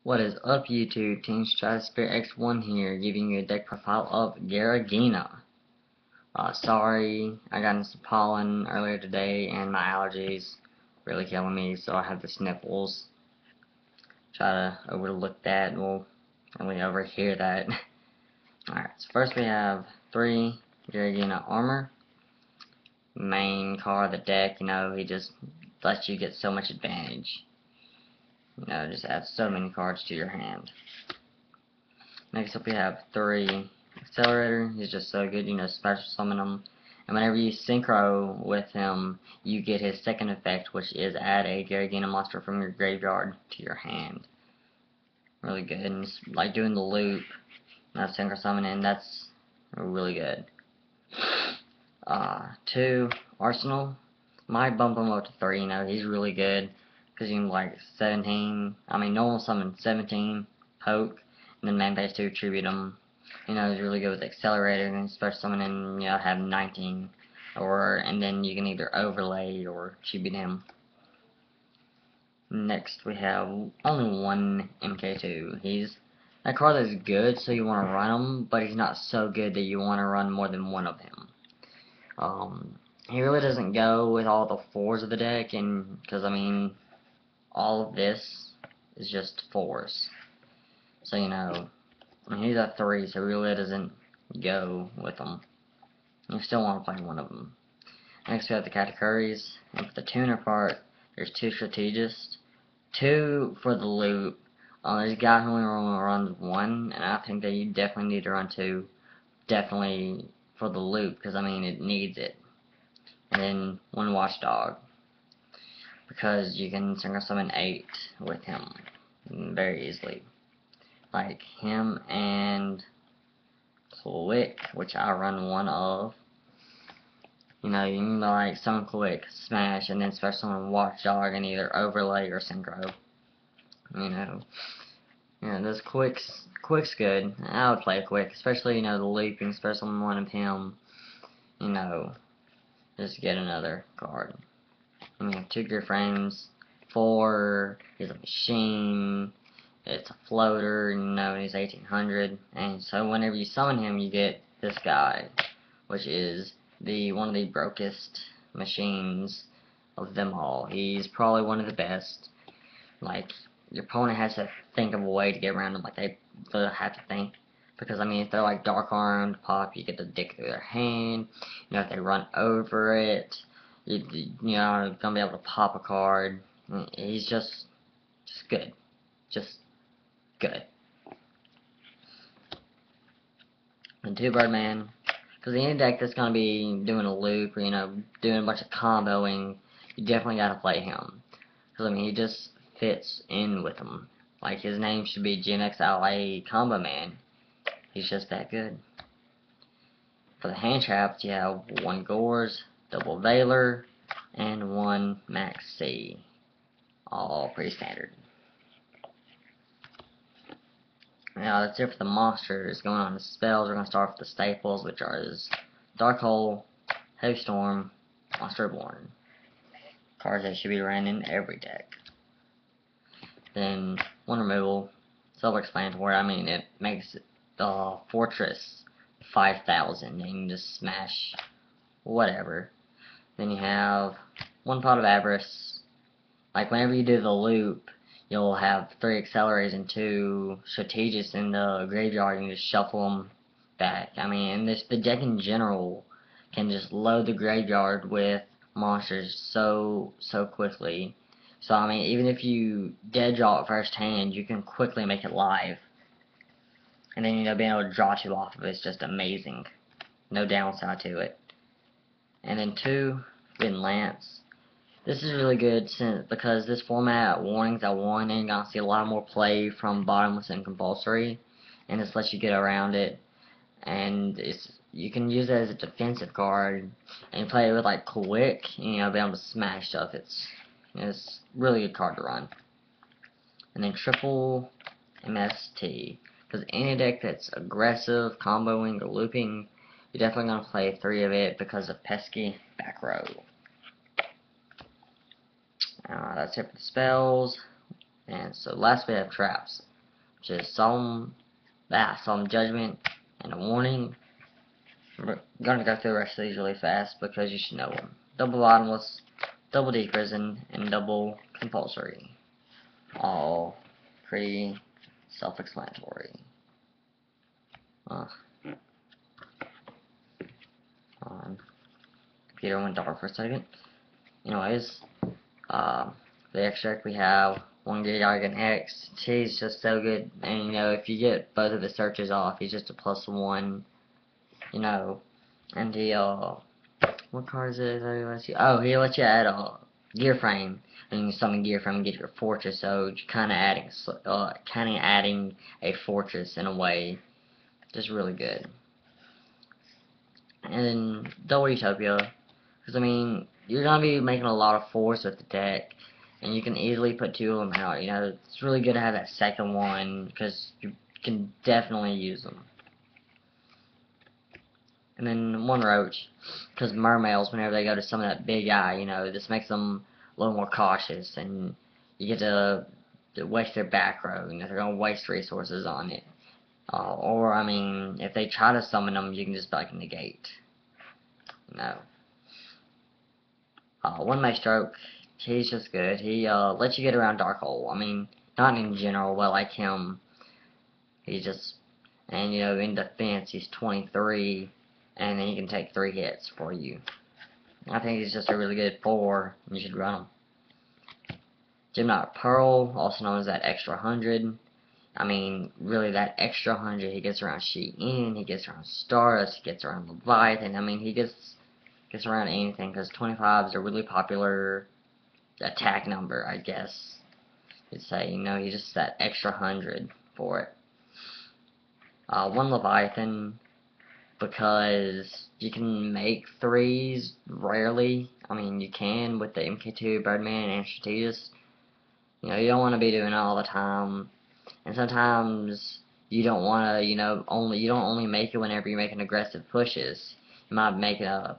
What is up, YouTube? TeamStratospherX1s here, giving you a deck profile of Geargia. Sorry, I got some pollen earlier today, and my allergies really killing me, so I have the sniffles. Try to overlook that, well, really overhear that. Alright, so first we have 3 Geargia armor. Main card of the deck, he just lets you get so much advantage. Just add so many cards to your hand. Next up we have 3 Accelerator. He's just so good, special summon him. And whenever you synchro with him, you get his second effect, which is add a Geargia monster from your graveyard to your hand. Really good. And it's like doing the loop, synchro summoning, that's really good. 2 Arsenal. Might bump him up to 3, he's really good. Because you can normal summon 17, poke, and then main phase 2, tribute him. He's really good with Accelerator, and special summon, have 19. And then you can either overlay or tribute him. Next, we have only 1 MK2. That card is good, so you want to run him, but he's not so good that you want to run more than 1 of him. He really doesn't go with all the 4s of the deck, because all of this is just 4s. So, he's a 3, so he really doesn't go with them. You still want to play 1 of them. Next, we have the categories. And for the tuner part, there's 2 strategists, 2 for the loop. There's a guy who only runs 1, and I think that you definitely need to run 2. Definitely for the loop, because, it needs it. And then 1 watchdog, because you can synchro summon 8 with him very easily. Like him and Click, which I run 1 of. You can summon Click, smash, and then special summon watchdog and either overlay or synchro. This Quick's good. I would play Quick, especially the looping, special summon 1 of him. Just get another card. And we have 2 gear frames, 4 is a machine, it's a floater, and he's 1800, and so whenever you summon him, you get this guy, which is one of the brokest machines of them all. He's probably one of the best. Like, your opponent has to think of a way to get around him, like they have to think. Because, if they're like Dark Armed Pop, you get the dick through their hand. If they run over it, you're gonna be able to pop a card. He's just good. Just good. And 2 Birdman. Because any deck that's gonna be doing a loop or, doing a bunch of comboing, you definitely gotta play him. Because, he just fits in with them. Like, his name should be GMXLA Combo Man. He's just that good. For the hand traps, you have 1 Gores, double Veiler, and 1 Max C. All pretty standard. Now that's it for the monsters. Going on to spells, we're going to start with the staples, which are Dark Hole, Heavy Storm, Monster Reborn. Cards that should be ran in every deck. Then 1 removal, self-explanatory. It makes the Fortress 5000, and you can just smash whatever. Then you have 1 Pot of Avarice. Like, whenever you do the loop, you'll have 3 Accelerators and 2 Strategists in the graveyard, and you just shuffle them back. And the deck in general can just load the graveyard with monsters so quickly. So, even if you dead draw it first hand, you can quickly make it live. And then, being able to draw 2 off of it is just amazing. No downside to it. And then 2, Forbidden Lance. This is really good because this format, warnings at 1, and you're going to see a lot more play from bottomless and compulsory. And this lets you get around it. And you can use it as a defensive card. And you play it with, Quick, and be able to smash stuff. It's a really good card to run. And then triple MST. Because any deck that's aggressive, comboing, or looping, you're definitely going to play 3 of it because of pesky back row. That's it for the spells. And so last we have traps. which is Solemn Judgment and a Warning. We're gonna go through the rest of these really fast because you should know them. Double Bottomless, Double Deep Prison, and Double Compulsory. All pretty self-explanatory. Computer went dark for a second. Anyways, the extract we have one Geargia X. He's just so good, and if you get both of the searches off, he's just a +1. And he what card is it that he lets you? Oh, he lets you add a gear frame, and you summon gear frame and get your fortress. So kind of adding a fortress in a way, just really good. And then Double Utopia, because you're gonna be making a lot of force with the deck, and you can easily put 2 of them out. It's really good to have that second one because you can definitely use them. And then one Roach, because mermaids, whenever they go to summon that big eye, this makes them a little more cautious, and you get to waste their back row. They're gonna waste resources on it. Or if they try to summon them, you can just negate. One Maestroke, he's just good. He lets you get around Dark Hole. Not in general, but like him, he just, and in defense, he's 23, and then he can take 3 hits for you. I think he's just a really good 4, and you should run him. Gemini Pearl, also known as that extra 100. Really that extra 100, he gets around Shein, he gets around Stardust, he gets around Leviathan. He gets around anything, because 25 is a really popular attack number, I guess you'd say. He's just that extra 100 for it. One Leviathan, because you can make 3s rarely. You can with the MK2, Birdman, and Strategist. You don't want to be doing it all the time. And sometimes you don't want to, you don't only make it whenever you're making aggressive pushes. You might make a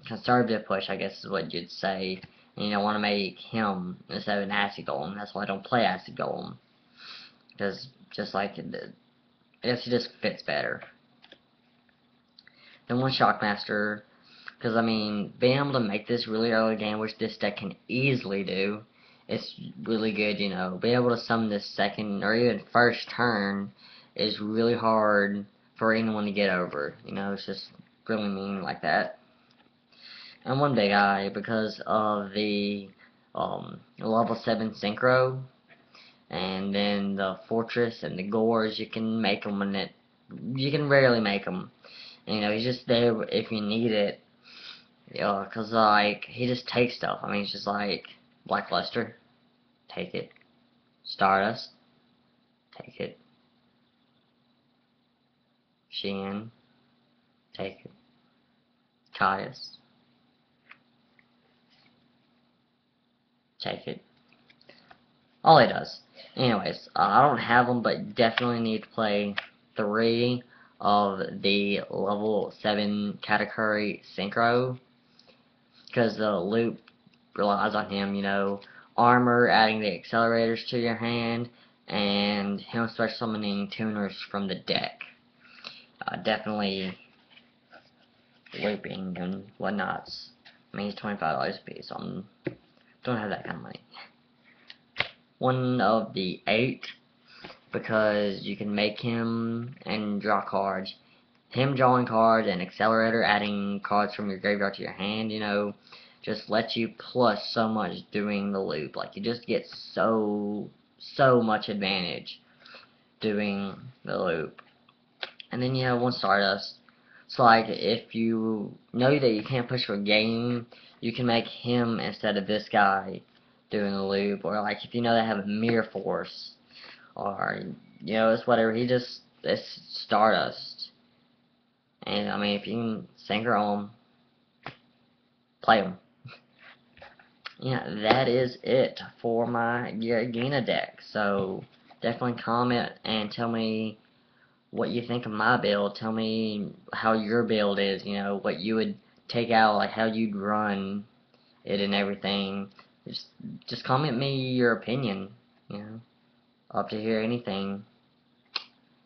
conservative push, I guess is what you'd say. And you don't want to make him instead of an Acid Golem. That's why I don't play Acid Golem. Because I guess he just fits better. Then one Shockmaster, because being able to make this really early game, which this deck can easily do, it's really good. Being able to summon this second or even first turn is really hard for anyone to get over. It's just really mean like that. And one Big Eye, because of the level 7 Synchro, and then the Fortress and the Gores, you can make them you can rarely make them. He's just there if you need it. Cause he just takes stuff. It's just like Blackluster, take it. Stardust, take it. Shein, take it. Caius, take it. All he does. Anyways, I don't have them, but definitely need to play 3 of the level 7 Katakuri Synchro, because the loop relies on him, armor, adding the accelerators to your hand, and him special summoning tuners from the deck. Definitely looping and whatnot. He's $25 a piece, so I don't have that kind of money. One of the 8, because you can make him and draw cards. Him drawing cards and Accelerator adding cards from your graveyard to your hand, just lets you plus so much doing the loop. You just get so much advantage doing the loop. And then you have one Stardust. So if you know that you can't push for a game, you can make him instead of this guy doing the loop. Or if you know they have a Mirror Force, or it's whatever, it's Stardust. And if you can synchro him, play him. That is it for my Geargia deck. So definitely comment and tell me what you think of my build. Tell me how your build is, what you would take out, how you'd run it and everything. Just comment me your opinion, up to here, anything.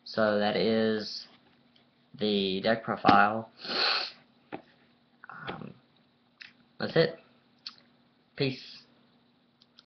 So that is the deck profile. That's it. Peace.